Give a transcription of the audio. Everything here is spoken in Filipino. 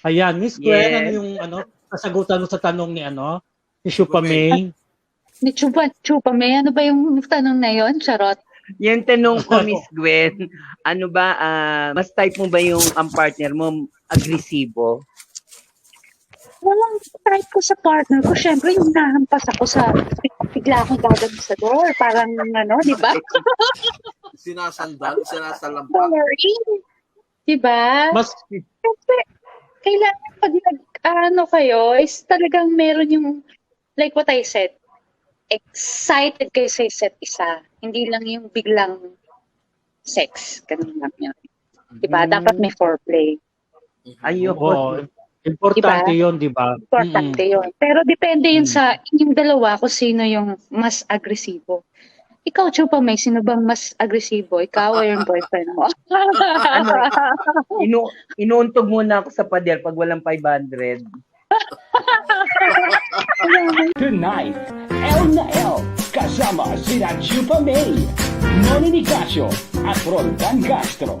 Ayan, Miss Gwen, ano Yes. yung kasagutan mo sa tanong ni ni Shupa May? Ni Chupa, may ano ba yung tanong na yon? Charot. Yung tanong ko, Miss Gwen, ano ba, mas type mo ba yung ang partner mo agresibo? Walang type ko sa partner ko. Syempre, yung nahampas ako sa bigla akong gagawin sa door. Parang di ba? Sinasalampak. Boring. Di ba? Mas, Kasi, kailangan pag kayo, is talagang meron yung, like what I said, excited kayo sa isa't isa. Hindi lang yung biglang sex. Ganun lang yun. Diba? Dapat may foreplay. Ayun. oo, importante yun, di ba? Importante yun. Pero depende yun sa inyong dalawa kung sino yung mas agresibo. Ikaw, Chupa May, sino bang mas agresibo? Ikaw o yung boyfriend mo? Inuuntog muna ako sa pader pag walang 500. Tonight, L na L, kasama sina Chupa May, Noni Nicasio at Roldan Castro.